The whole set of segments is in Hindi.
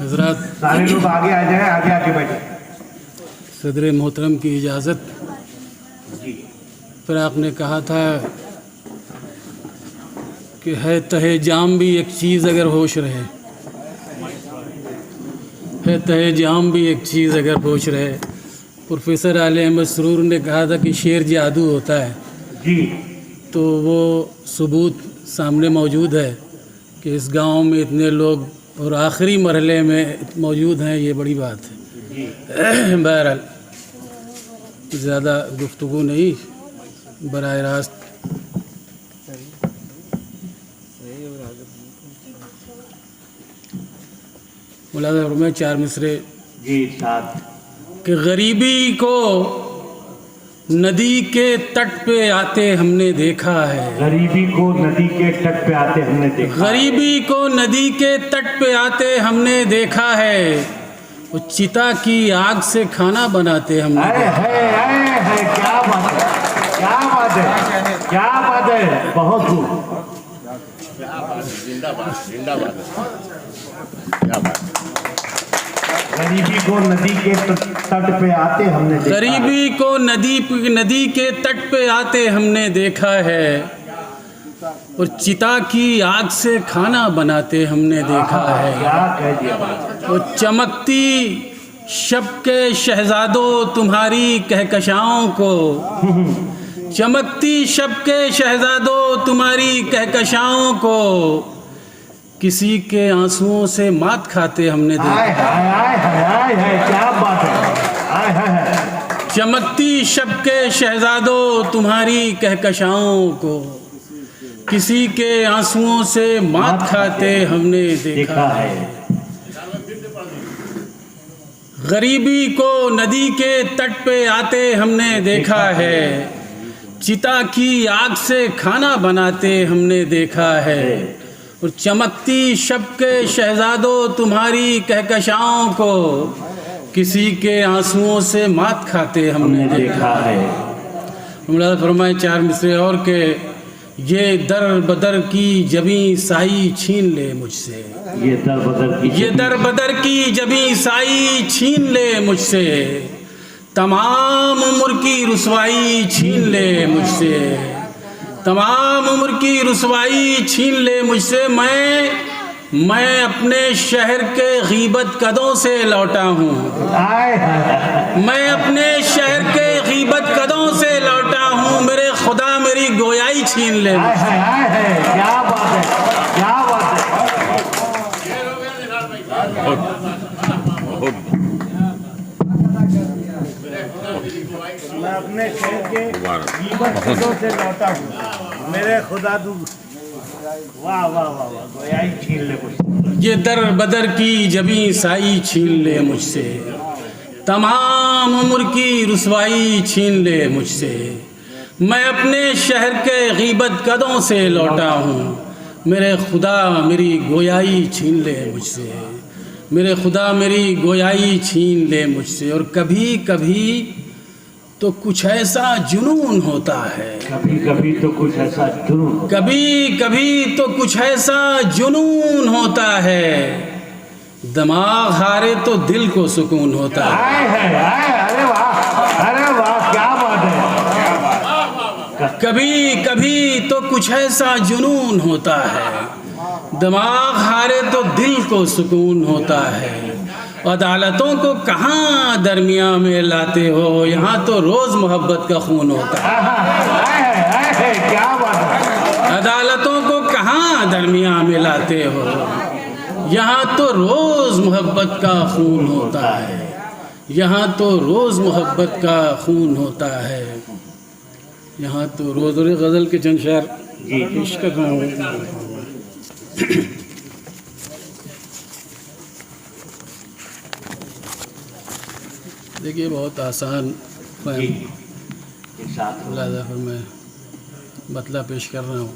हजरत सारे लोग आगे आ जाए, आगे आके बैठे। सदर मोहतरम की इजाज़त पर आपने कहा था कि है तहे जाम भी एक चीज़ अगर होश रहे, है तहे जाम भी एक चीज़ अगर होश रहे। प्रोफेसर आले अहमद सरूर ने कहा था कि शेर जादू होता है जी। तो वो सबूत सामने मौजूद है कि इस गांव में इतने लोग और आखिरी मरहले में मौजूद हैं, ये बड़ी बात है। बहरहाल ज़्यादा गुफ्तगू नहीं, बराह रास्त मुलाज़ा फरमाए 4 मिसरे जी साहब। कि गरीबी को नदी के तट पे आते हमने देखा है, गरीबी को नदी के तट पे आते हमने देखा, गरीबी को नदी के तट पे आते हमने देखा है, वो चिता की आग से खाना बनाते हमने देखा है। क्या बात है, क्या बात है, क्या बात है, बहुत खूब। जिंदाबाद जिंदाबाद, क्या बात है। गरीबी को नदी के तट पे आते हमने देखा, गरीबी को नदी के तट पे आते हमने देखा है, और चिता की आग से खाना बनाते हमने देखा है। क्या कह दिया। वो चमकती शब के शहजादों तुम्हारी कहकशाओं को, चमकती शब के शहजादों तुम्हारी कहकशाओं को किसी के आंसुओं से मात खाते हमने देखा। क्या बात है। चमकती शब के शहजादों तुम्हारी कहकशाओं को किसी के आंसुओं से मात खाते हमने देखा है। गरीबी को नदी के तट पे आते हमने देखा है, चिता की आग से खाना बनाते हमने देखा है, और चमकती शब के शहजादों तुम्हारी कहकशाओं को किसी के आंसुओं से मात खाते हमने देखा है। मुलाज़ा फरमाए 4 मिसरे और के ये दर बदर की जबी साई छीन ले मुझसे, ये दर बदर की जबी साई छीन ले मुझसे, तमाम उम्र की रुसवाई छीन ले मुझसे, तमाम उम्र की रुसवाई छीन ले मुझसे। मैं अपने शहर के गीबत कदों से लौटा हूँ, मैं अपने शहर के गीबत कदों से लौटा हूँ, मेरे खुदा मेरी गोयाई छीन ले। क्या बात है, क्या बात है। मैं अपने शहर के गीबत कदों से लौटा हूँ, मेरे खुदा तू। वाह वाह वाह वाह, गोयाई छीन ले मुझसे। ये दर बदर की जबी साई छीन ले मुझसे, तमाम उम्र की रुसवाई छीन ले मुझसे। मैं अपने शहर के गीबत कदों से लौटा हूँ, मेरे खुदा मेरी गोयाई छीन ले मुझसे, मेरे खुदा मेरी गोयाई छीन ले मुझसे। और कभी कभी तो कुछ ऐसा जुनून होता है, कभी कभी तो कुछ ऐसा जुनून, कभी कभी तो कुछ ऐसा जुनून होता है, दिमाग हारे तो दिल को सुकून होता है। अरे वाह, क्या बात है। कभी कभी तो कुछ ऐसा जुनून होता है, दिमाग हारे तो दिल को सुकून होता है। अदालतों को कहाँ दरमिया में लाते हो, यहाँ तो रोज़ मोहब्बत का खून होता है। क्या बात है। अदालतों को कहाँ दरमिया में लाते हो, यहाँ तो रोज़ मोहब्बत का खून होता है, यहाँ तो रोज़ मोहब्बत का खून होता है, यहाँ तो रोज़। और गज़ल के चंद शेर पेश कर रहा हूँ। देखिए बहुत आसान मुलाज़ा पर मैं मतला पेश कर रहा हूँ।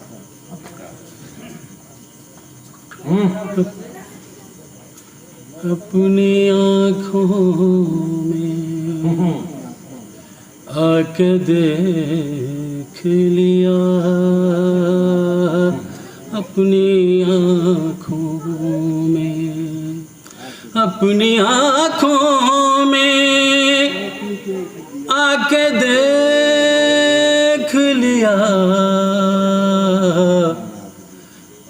अपनी आँखों में आके देख लिया, अपनी आँखों में अपनी आँखों में आके देख लिया,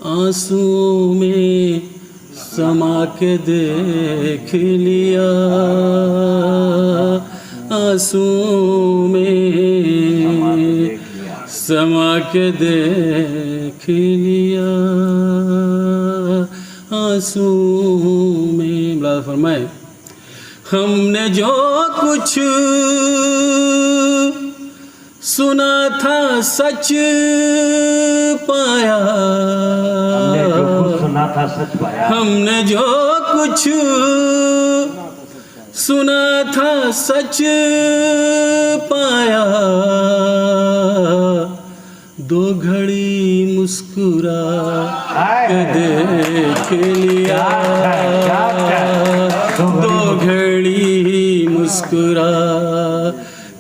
आंसू में समा के देख लिया, आंसू में समा के देख लिया, आंसू में। मुलाज़ा फरमाए, हमने जो कुछ सुना था सच पाया, सुना था सच पाया, हमने जो कुछ सुना था सच पाया, दो घड़ी मुस्कुरा के देख लिया, दो घड़ी मुस्कुरा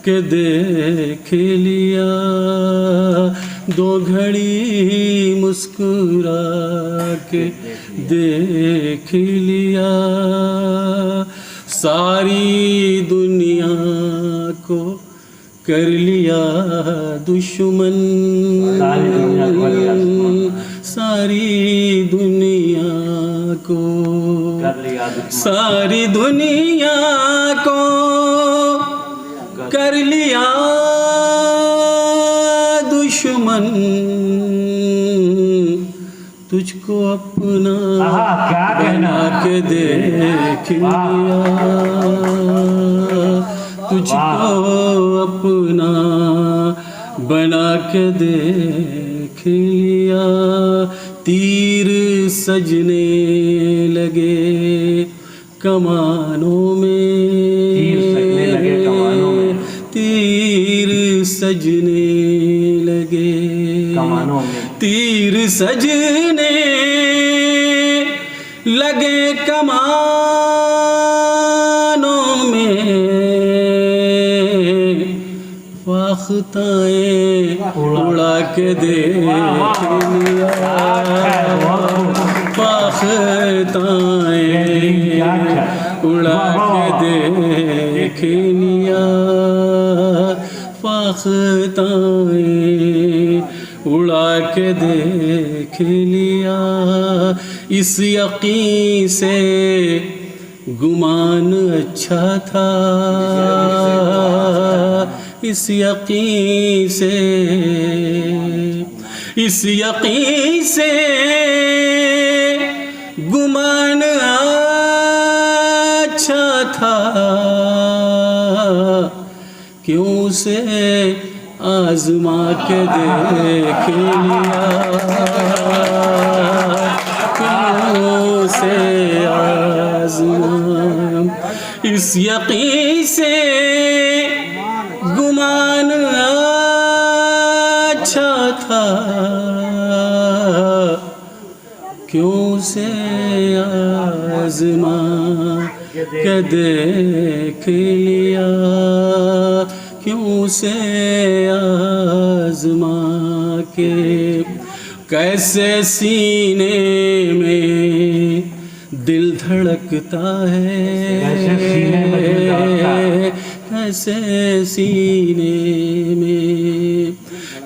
के देख लिया, दो घड़ी मुस्कुरा के देख लिया, सारी दुनिया को कर लिया दुश्मन, सारी दुनिया को, सारी दुनिया को कर लिया दुश्मन, तुझको अपना बना के देख लिया, तुझको अपना बना के देख लिया, तीर सजने लगे कमानों में, तीर सजने लगे कमानों में, तीर सजने लगे कमानों में, फाख्ताएं उड़ा के देख लिया, फाख्ताएं उड़ा के देख लिया, फाख्ताएं उड़ा के देख लिया, इस यकीन से गुमान अच्छा था, इस यकीन से, इस यकीन से गुमान अच्छा था, क्यों से आजमा के देख लिया, क्यों से आजमा, इस यकीन से गुमान अच्छा था, क्यों से आजमा के देख लिया, क्यों से आजमा के, कैसे सीने में दिल धड़कता है, कैसे सीने में,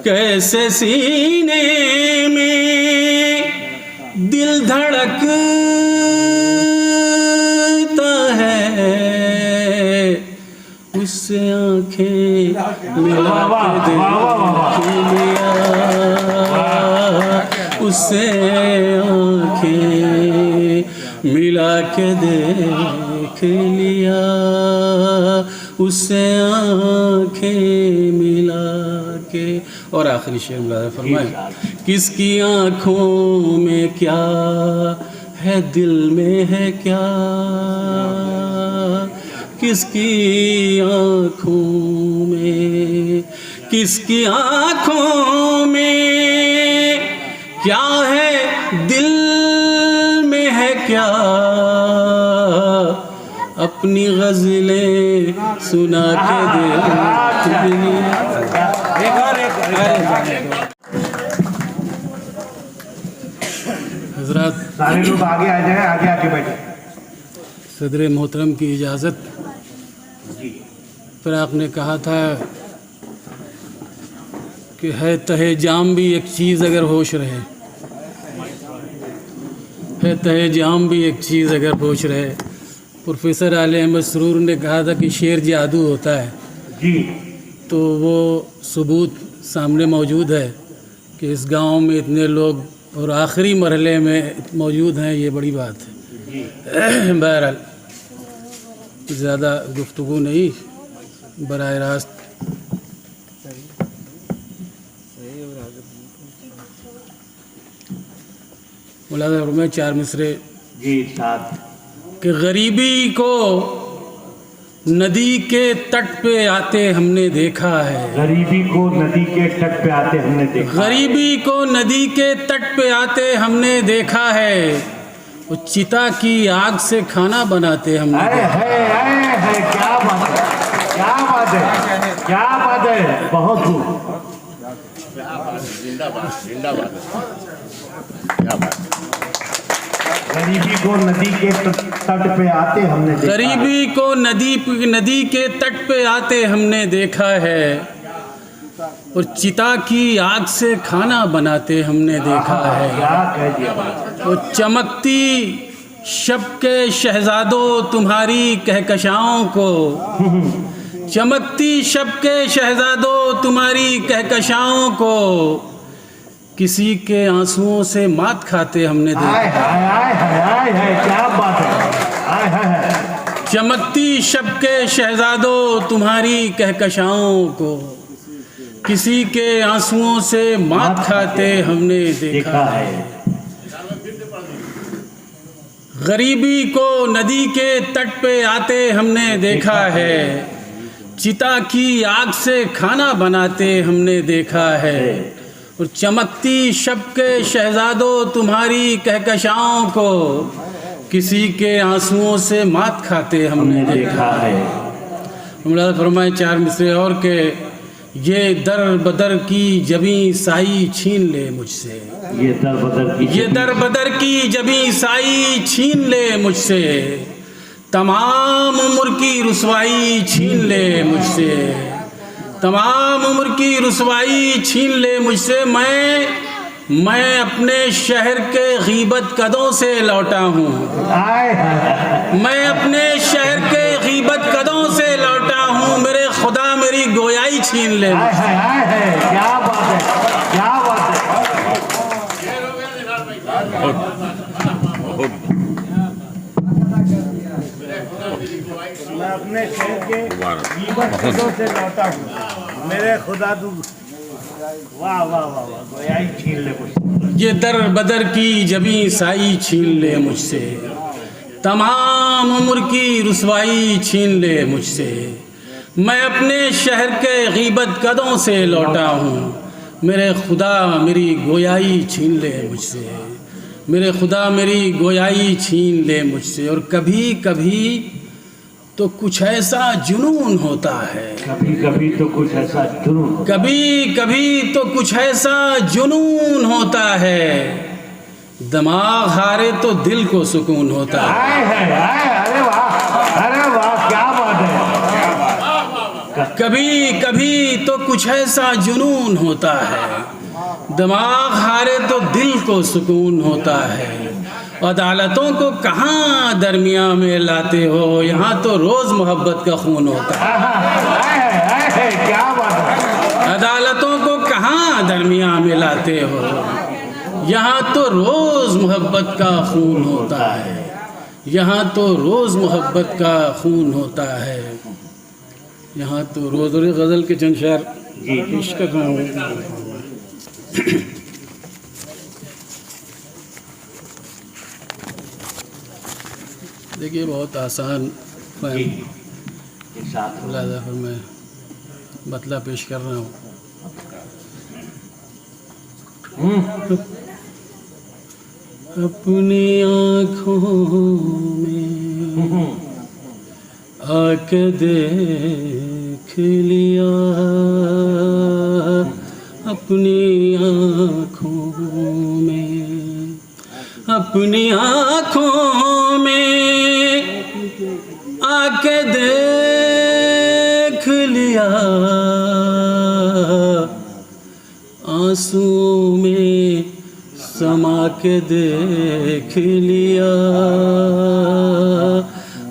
कैसे सीने में दिल धड़कता है, उससे आंखें मिला के देख लिया, उससे आंखें मिला के देख लिया, उससे आंखें मिला के। और आखिरी शेर मुलाज़ा फरमाए, किसकी आँखों में क्या है, दिल में है क्या, किसकी आँखों में, किसकी आँखों में क्या है, दिल में है क्या, अपनी गज़लें सुना के देख लिया। हज़रात सारे लोग आगे आ जाए, आगे आके बैठे। सदर मोहतरम की इजाज़त पर आपने कहा था कि है तहे जाम भी एक चीज़ अगर होश रहे, है तहे जाम भी एक चीज़ अगर होश रहे। प्रोफेसर आले अहमद सरूर ने कहा था कि शेर जादू होता है जी। तो वो सबूत सामने मौजूद है कि इस गांव में इतने लोग और आखिरी मरहले में मौजूद हैं, ये बड़ी बात है। बहरहाल ज़्यादा गुफ्तगू नहीं, बराह रास्त मुलाज़ा फरमाए 4 मिसरे जी साथ कि गरीबी को नदी के तट पे आते हमने देखा है, गरीबी को नदी के तट पे आते हमने देखा, गरीबी को नदी के तट पे आते हमने देखा है, वो चिता की आग से खाना बनाते हमने देखा है। क्या बात है, क्या बात है, क्या बात है, बहुत खूब। जिंदाबाद जिंदाबाद। क्या बात है। गरीबी को नदी के तट पे आते हमने देखा, गरीबी को नदी के तट पे आते हमने देखा है, और चिता की आग से खाना बनाते हमने देखा है। क्या कह दिया। वो चमकती शब के शहजादों तुम्हारी कहकशाओं को, चमकती शब के शहजादों तुम्हारी कहकशाओं को किसी के आंसुओं से मात खाते हमने देखा। क्या बात है। चमकती शब के शहजादों तुम्हारी कहकशाओं को किसी के आंसुओं से मात खाते हमने देखा है। गरीबी को नदी के तट पे आते हमने देखा है, चिता की आग से खाना बनाते हमने देखा है, और चमकती शब के शहजादों तुम्हारी कहकशाओं को किसी के आंसुओं से मात खाते हमने देखा है। मुलाज़ा फरमाए 4 मिसरे और के ये दर बदर की जबी साई छीन ले मुझसे, ये दर बदर की जबी साई छीन ले मुझसे, तमाम उम्र की रुसवाई छीन ले मुझसे, तमाम उम्र की रुसवाई छीन ले मुझसे। मैं अपने शहर के गीबत कदों से लौटा हूँ, मैं अपने शहर के गीबत कदों से लौटा हूँ, मेरे खुदा मेरी गोयाई छीन ले। क्या बात है, क्या बात है। मैं अपने शहर के गीबत कदों से लौटा हूँ, मेरे खुदा तू। वाह वाह वाह वाह, गोयाई छीन ले मुझसे। ये दर बदर की जबी साई छीन ले मुझसे, तमाम उम्र की रुसवाई छीन ले मुझसे। मैं अपने शहर के गीबत कदों से लौटा हूँ, मेरे खुदा मेरी गोयाई छीन ले मुझसे, मेरे खुदा मेरी गोयाई छीन ले मुझसे। और कभी कभी तो कुछ ऐसा जुनून होता है, कभी कभी तो कुछ ऐसा जुनून, कभी कभी तो कुछ ऐसा जुनून होता है, दिमाग हारे तो दिल को सुकून होता है। अरे वाह, क्या बात है। कभी कभी तो कुछ ऐसा जुनून होता है, दिमाग हारे तो दिल को सुकून होता है। अदालतों को कहाँ दरमिया में लाते हो, यहाँ तो रोज़ मोहब्बत का खून होता है। क्या बात है। अदालतों को कहाँ दरमिया में लाते हो, यहाँ तो रोज़ मोहब्बत का खून होता है, यहाँ तो रोज़ मोहब्बत का खून होता है, यहाँ तो रोज़। और गज़ल के चंद शेर पेश कर रहा हूँ। देखिए बहुत आसान मुलाज़ा मैं बतला पेश कर रहा हूँ। अपनी आँखों में आके देख लिया, अपनी आँखों में, अपनी आँखों में आके देख लिया, आंसू में समा के देख लिया,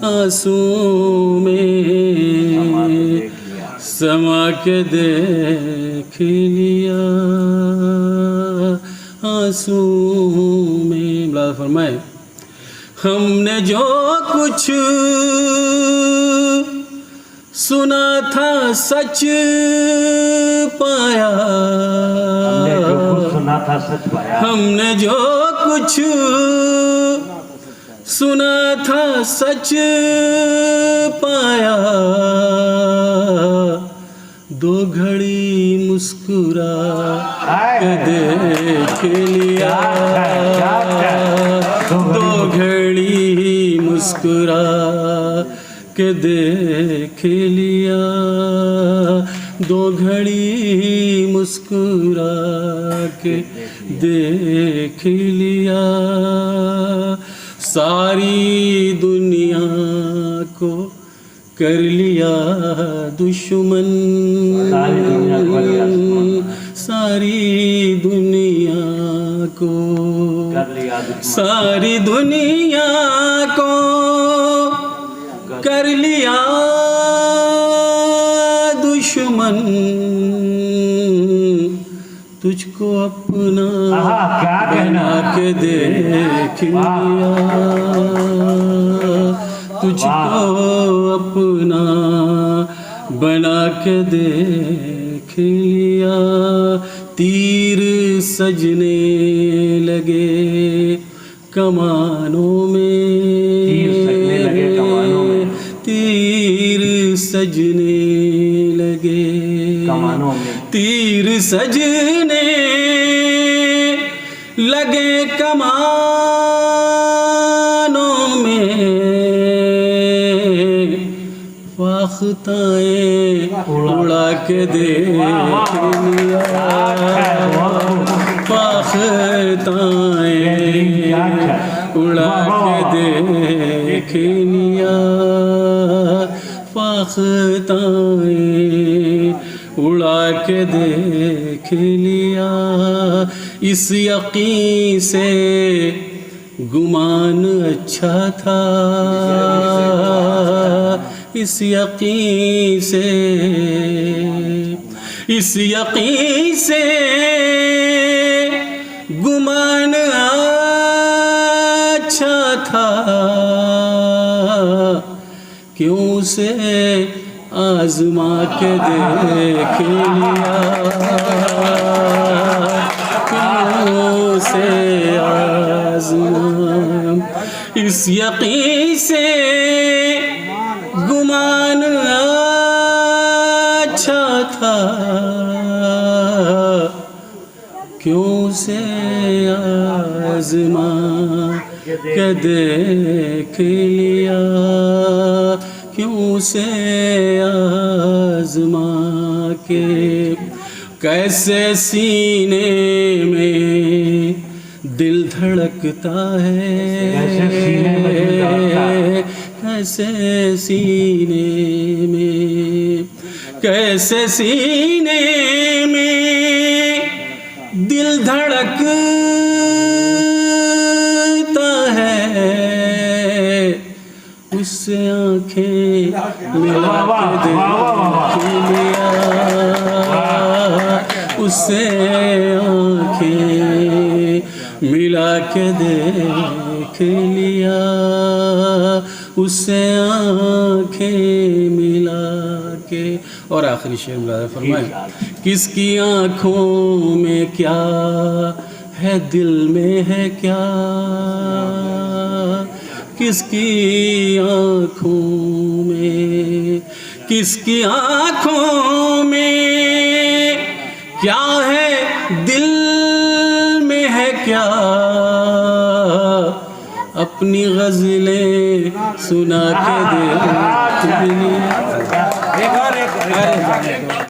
आंसू में समा के देख लिया, आंसू में। मुलाज़ा फरमाए, हमने जो कुछ सुना था सच पाया, हमने जो कुछ सुना था सच पाया, हमने जो कुछ सुना था सच पाया, दो घड़ी मुस्कुरा के देख लिया, दो घड़ी मुस्कुरा के देख लिया, दो घड़ी मुस्कुरा के देख लिया, सारी दुनिया को कर लिया दुश्मन, सारी दुनिया को कर लिया दुश्मन, सारी दुनिया को कर लिया दुश्मन, तुझको अपना बना के देख लिया, तुझको अपना बना के देख लिया, तीर सजने लगे कमानों में, तीर सजने लगे कमानों में, तीर सजने लगे कमानों में, फाख्ताएं उड़ा के देख लिया, फाख्ताएं उड़ा के देख लिया, फाख्ताएं उड़ा के देख लिया, इस यकीन से गुमान अच्छा था, इस यकीन से, इस यकीन से गुमान अच्छा था, क्यों से आजमा के देख लिया, क्यों से आजमा, इस यकीन से गुमान अच्छा था, क्यों से आजमा के देख लिया, क्यों से आजमा के, कैसे सीने में दिल धड़कता है, कैसे सीने में, कैसे सीने में दिल धड़कता है, उससे आंखें मिला के देख लिया, उससे आंखें मिला के देख लिया, उससे आंखें मिला के। और आखिरी शेर मुलाज़ा फरमाएं, किसकी आँखों में क्या है, दिल में है क्या, किसकी आँखों में, किसकी आँखों में क्या है, दिल में है क्या, अपनी गज़लें सुना के दे।